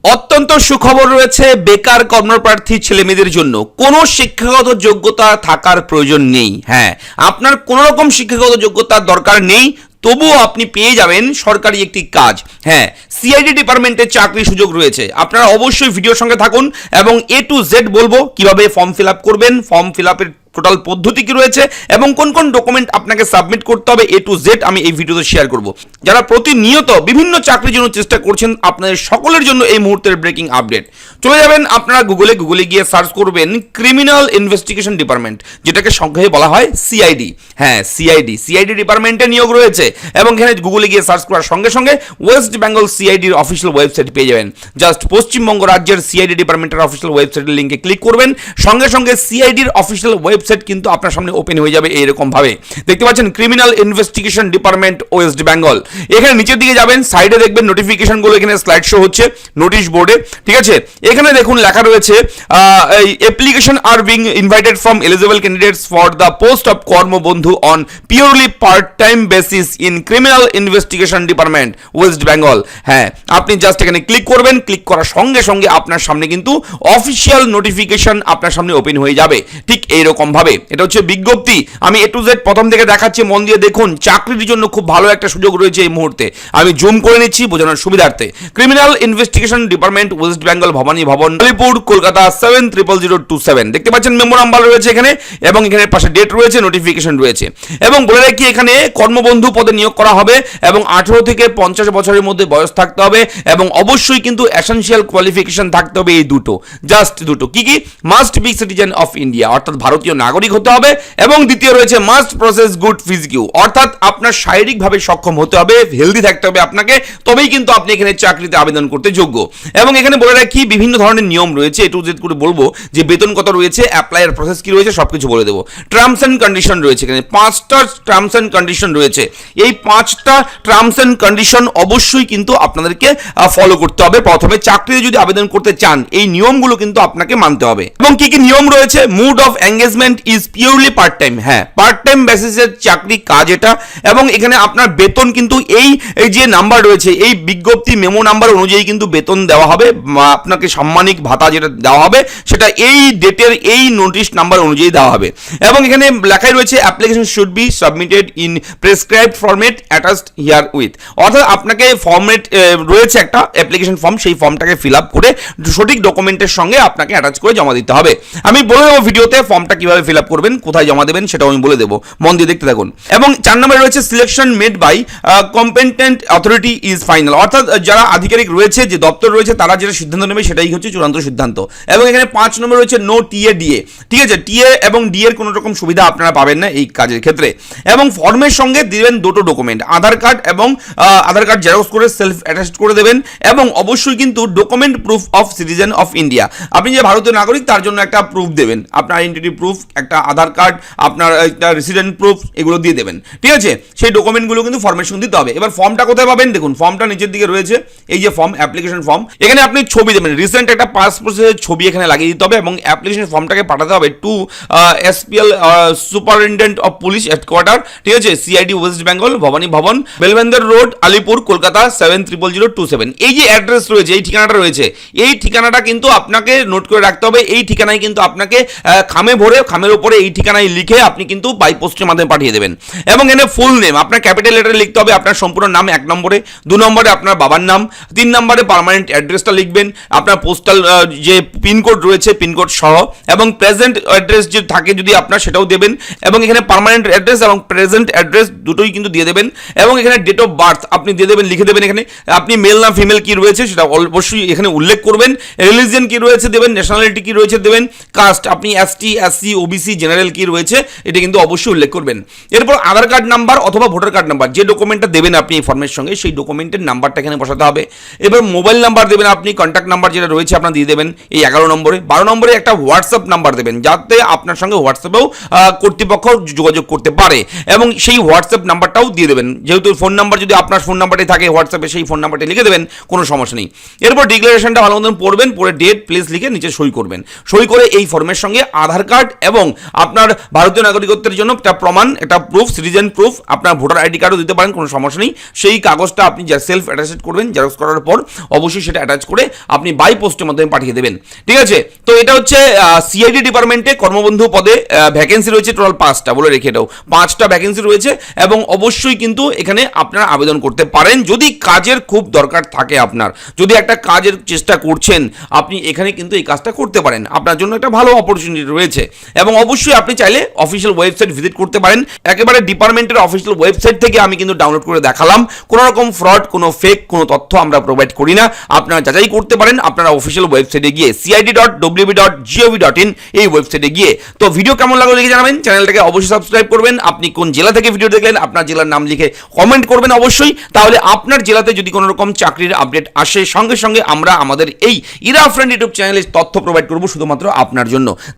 অত্যন্ত সুখবর রয়েছে বেকার কর্মপ্রার্থী ছেলেমেয়েদের জন্য। কোনো শিক্ষাগত যোগ্যতা থাকার প্রয়োজন নেই। হ্যাঁ, আপনার কোনো রকম শিক্ষাগত যোগ্যতার দরকার নেই, তবুও আপনি পেয়ে যাবেন সরকারি একটি কাজ। হ্যাঁ, সিআইডি ডিপার্টমেন্টে চাকরির সুযোগ রয়েছে। আপনারা অবশ্যই ভিডিওর সঙ্গে থাকুন এবং A to Z বলবো কিভাবে ফর্ম ফিল আপ করবেন, ফর্ম ফিল আপের টোটাল পদ্ধতি কি রয়েছে এবং কোন কোন ডকুমেন্ট আপনাকে সাবমিট করতে হবে A to Z আমি এই ভিডিওতে শেয়ার করব। যারা প্রতিনিয়ত বিভিন্ন চাকরির জন্য চেষ্টা করছেন, আপনাদের সকলের জন্য এই মুহূর্তের ব্রেকিং আপডেট। চলে যাবেন আপনারা গুগলে গিয়ে সার্চ করবেন ক্রিমিনাল ইনভেস্টিগেশন ডিপার্টমেন্ট, যেটাকে সংক্ষেপে বলা হয় সিআইডি। হ্যাঁ, সিআইডি ডিপার্টমেন্টে নিয়োগ রয়েছে এবং এখানে গুগলে গিয়ে সার্চ করার সঙ্গে সঙ্গে ওয়েস্ট বেঙ্গল সিআইডির অফিসিয়াল ওয়েবসাইট পেয়ে যাবেন। জাস্ট পশ্চিমবঙ্গ রাজ্যের সিআইডি ডিপার্টমেন্টের অফিসিয়াল ওয়েবসাইটের লিঙ্কে ক্লিক করবেন, সঙ্গে সঙ্গে সিআইডির অফিসিয়াল ওয়েবসাইট কিন্তু আপনার সামনে ওপেন হয়ে যাবে। এইরকম ভাবে দেখতে পাচ্ছেন criminal investigation department West Bengal. এখানে নিচের দিকে যাবেন, সাইডে দেখবেন নোটিফিকেশনগুলো এখানে স্লাইড শো হচ্ছে নোটিশ বোর্ডে। ঠিক আছে, এখানে দেখুন লেখা রয়েছে application are being invited from eligible candidates for the post of Karmabandhu on purely part time basis in criminal investigation department West Bengal. হ্যাঁ, আপনি জাস্ট এখানে ক্লিক করবেন, ক্লিক করার সঙ্গে সঙ্গে আপনার সামনে কিন্তু অফিসিয়াল নোটিফিকেশন আপনার সামনে ওপেন হয়ে যাবে। ঠিক এইরকম ভাবে এটা হচ্ছে বিজ্ঞপ্তি। আমি A to Z প্রথম থেকে দেখাচ্ছি, মন দিয়ে দেখুন। চাকরির জন্য খুব ভালো একটা সুযোগ রয়েছে এই মুহূর্তে। আমি জুম করে নিচ্ছি বোঝানোর সুবিধার্থে। Criminal investigation department West Bengal, Bhabani Bhavan, Alipore, Kolkata 700027। দেখতে পাচ্ছেন মেমো নাম্বার রয়েছে এখানে এবং এখানে পাশে ডেট রয়েছে, নোটিফিকেশন রয়েছে এবং বলে রাখি এখানে কর্মবন্ধু পদে নিয়োগ করা হবে এবং 18 থেকে 50 বছরের মধ্যে বয়স থাকতে হবে এবং অবশ্যই কিন্তু এসেনশিয়াল কোয়ালিফিকেশন থাকতে হবে। এই দুটো, জাস্ট দুটো। কি কি? Must be citizen of India, অর্থাৎ ভারতীয় নাগরিক হতে হবে, এবং দ্বিতীয় রয়েছে মাস্ট প্রসেস গুড ফিজিক্যাল, অর্থাৎ আপনার শারীরিকভাবে সক্ষম হতে হবে, হেলদি থাকতে হবে আপনাকে, তবেই কিন্তু আপনি এখানে চাকরিতে আবেদন করতে যোগ্য। এবং এখানে বলে রাখি বিভিন্ন ধরনের নিয়ম রয়েছে। A to Z করে বলবো যে বেতন কত রয়েছে, অ্যাপ্লাইয়ের প্রসেস কি রয়েছে, সবকিছু বলে দেবো। টার্মস অ্যান্ড কন্ডিশন রয়েছে এখানে 5টা টার্মস অ্যান্ড কন্ডিশন রয়েছে। এই 5টা টার্মস অ্যান্ড কন্ডিশন অবশ্যই কিন্তু আপনাদেরকে ফলো করতে হবে। প্রথমে চাকরিতে যদি আবেদন করতে চান, এই নিয়মগুলো কিন্তু আপনাকে মানতে হবে। এবং কি কি নিয়ম রয়েছে? Mode of engagement is purely part time. হ্যাঁ, পার্ট টাইম বেসিসের চাকরি কাজ এটা। এবং এখানে আপনার বেতন কিন্তু এই যে নাম্বার রয়েছে, এই বিজ্ঞপ্তি মেমো নাম্বার অনুযায়ী কিন্তু বেতন দেওয়া হবে। আপনাকে সাম্মানিক ভাতা যেটা দেওয়া হবে সেটা এই ডেটের এই নোটিশ নাম্বার অনুযায়ী দেওয়া হবে। এবং এখানে লেখাই রয়েছে application should be submitted in prescribed format attached here with, অর্থাৎ আপনাকে ফরম্যাট রয়েছে একটা অ্যাপ্লিকেশন ফর্ম, সেই ফর্মটাকে ফিল আপ করে সঠিক ডকুমেন্টের সঙ্গে আপনাকে অ্যাটাচ করে জমা দিতে হবে। আমি বলে দেবো ভিডিওতে ফর্মটা কিভাবে ফিল আপ করবেন, কোথায় জমা দেবেন সেটাও আমি বলে দেবো, মন দিয়ে দেখতে থাকুন। এবং 4 নম্বরে রয়েছে selection made by competent authority is final, অর্থাৎ যারা আধিকারিক রয়েছে, যে দপ্তর রয়েছে, তারা যেটা সিদ্ধান্ত নেবে সেটাই হচ্ছে চূড়ান্ত সিদ্ধান্ত। এবং এখানে 5 নম্বরে রয়েছে নো টিএ ডিএ। ঠিক আছে, টিএ এবং ডিএ এর কোনো রকম সুবিধা আপনারা পাবেন না এই কাজের ক্ষেত্রে। এবং ফর্মের সঙ্গে দিবেন দুটো ডকুমেন্ট, আধার কার্ড এবং আধার কার্ড জেরক্স করে সেলফ অ্যাটাচ করে দেবেন। এবং অবশ্যই কিন্তু document proof of citizen of India, আপনি যে ভারতীয় নাগরিক তার জন্য একটা প্রুফ দেবেন, আপনার আইডেন্টিটি প্রুফ, একটা আধার কার্ড, আপনার একটা রেসিডেন্ট প্রুফ, এগুলো দিয়ে দেবেন। ঠিক আছে, সেই ডকুমেন্টগুলো কিন্তু ফর্মের সঙ্গে দিতে হবে। এবার ফর্মটা কোথায় পাবেন? দেখুন, ফর্মটা নিচের দিকে রয়েছে, এই যে ফর্ম, অ্যাপ্লিকেশন ফর্ম। এখানে আপনি ছবি দেবেন, রিসেন্ট একটা পাসপোর্টের ছবি এখানে লাগিয়ে দিতে হবে এবং অ্যাপ্লিকেশন ফর্মটাকে পাঠাতে হবে to SPL superintendent of police headquarter. ঠিক আছে, সিআইডি ওয়েস্ট বেঙ্গল, ভবানী ভবন, বেলভেন্দর রোড, আলিপুর, কলকাতা 700027। এই যে অ্যাড্রেস রয়েছে, এই ঠিকানাটা রয়েছে, এই ঠিকানাটা কিন্তু আপনাকে নোট করে রাখতে হবে। এই ঠিকানায় কিন্তু আপনাকে খামে ভরে, খামের উপরে এই ঠিকানায় লিখে আপনি কিন্তু বাই পোস্টের মাধ্যমে পাঠিয়ে দেবেন। এবং এখানে ফুল নেম আপনার ক্যাপিটাল লেটারে লিখতে হবে, আপনার সম্পূর্ণ নাম 1 নম্বরে, 2 নম্বরে আপনার বাবার নাম, 3 নম্বরে পার্মানেন্ট অ্যাড্রেসটা লিখবেন, আপনার পোস্টাল যে পিনকোড রয়েছে পিনকোড সহ, এবং প্রেজেন্ট অ্যাড্রেস যে থাকে যদি আপনার সেটাও দেবেন। এবং এখানে পার্মানেন্ট অ্যাড্রেস এবং প্রেজেন্ট অ্যাড্রেস দুটোই কিন্তু দিয়ে দেবেন। এবং এখানে ডেট অফ বার্থ আপনি দিয়ে দেবেন, লিখে দেবেন। এখানে আপনি মেল না ফিমেল কি রয়েছে সেটা অবশ্যই এখানে উল্লেখ করবেন। রিলিজিয়ন কি রয়েছে দেবেন, ন্যাশনালিটি কি রয়েছে দেবেন, কাস্ট আপনি ST SC OBC জেনারেল কি রয়েছে এটা কিন্তু অবশ্যই উল্লেখ করবেন। এরপর আধার কার্ড নাম্বার অথবা ভোটার কার্ড নাম্বার, যে ডকুমেন্টটা দেবেন আপনি এই ফর্মের সঙ্গে, সেই ডকুমেন্টের নাম্বারটা এখানে বসাতে হবে। এবার মোবাইল নাম্বার দেবেন আপনি, কন্ট্যাক্ট নাম্বার যেটা রয়েছে আপনার দিয়ে দেবেন এই 11 নম্বরে। 12 নম্বরে একটা হোয়াটসঅ্যাপ নাম্বার দেবেন, যাতে আপনার সঙ্গে হোয়াটসঅ্যাপেও কর্তৃপক্ষ যোগাযোগ করতে পারে, এবং সেই হোয়াটসঅ্যাপ নাম্বারটাও দিয়ে দেবেন। যেহেতু ফোন নাম্বার যদি আপনার ফোন নাম্বারটাই থাকে হোয়াটসঅ্যাপে, সেই ফোন নাম্বারটা লিখে দেবেন, কোনো সমস্যা নেই। এরপর ডিক্লারেশনটা ভালো মতন পড়বেন, পড়ে ডেট প্লেস লিখে নিচে সই করবেন। সই করে এই ফর্মের সঙ্গে আধার কার্ড এবং আপনার ভারতীয় নাগরিকত্বের জন্য একটা প্রমাণ, একটা প্রুফ, সিটিজেন প্রুফ, আপনার ভোটার আইডি কার্ডও দিতে পারেন, কোনো সমস্যা নেই। সেই কাগজটা আপনি সেলফ অ্যাটাচ করবেন, জেরক্স করার পর অবশ্যই সেটা অ্যাটাচ করে আপনি বাই পোস্টের মাধ্যমে পাঠিয়ে দেবেন, ঠিক আছে। তো এটা হচ্ছে সিআইডি ডিপার্টমেন্টে কর্মবন্ধু পদে ভ্যাকেন্সি রয়েছে টোটাল 5টা, বলে রেখে দাও 5টা ভ্যাকেন্সি রয়েছে এবং অবশ্যই কিন্তু এখানে আপনারা আবেদন করতে পারেন যদি কাজের খুব দরকার থাকে। আপনার যদি একটা কাজের চেষ্টা করছেন, আপনি এখানে কিন্তু এই কাজটা করতে পারেন, আপনার জন্য একটা ভালো অপরচুনিটি রয়েছে। এবং অবশ্যই আপনি চাইলে অফিসিয়াল ওয়েবসাইট ভিজিট করতে পারেন, একেবারে ডিপার্টমেন্টের অফিসিয়াল ওয়েবসাইট থেকে আমি কিন্তু ডাউনলোড করে দেখালাম। কোনো রকম ফ্রড, কোনো ফেক কোনো তথ্য আমরা প্রোভাইড করি না, আপনারা যাচাই করতে পারেন আপনারা অফিসিয়াল ওয়েবসাইটে গিয়ে cid.wb.gov.in এই ওয়েবসাইটে গিয়ে। তো ভিডিও কেমন লাগলো লিখে জানাবেন, চ্যানেলটাকে অবশ্যই সাবস্ক্রাইব করবেন, আপনি কোন জেলা থেকে ভিডিও দেখলেন আপনার জেলার নাম লিখে কমেন্ট করবেন অবশ্যই, তাহলে আপনার জেলাতে যদি কোনো রকম চাকরির আপডেট আসে সঙ্গে সঙ্গে আমরা আমাদের এই ইরা ফ্রেন্ড ইউটিউব চ্যানেলে তথ্য প্রোভাইড করব শুধুমাত্র আপনার জন্য।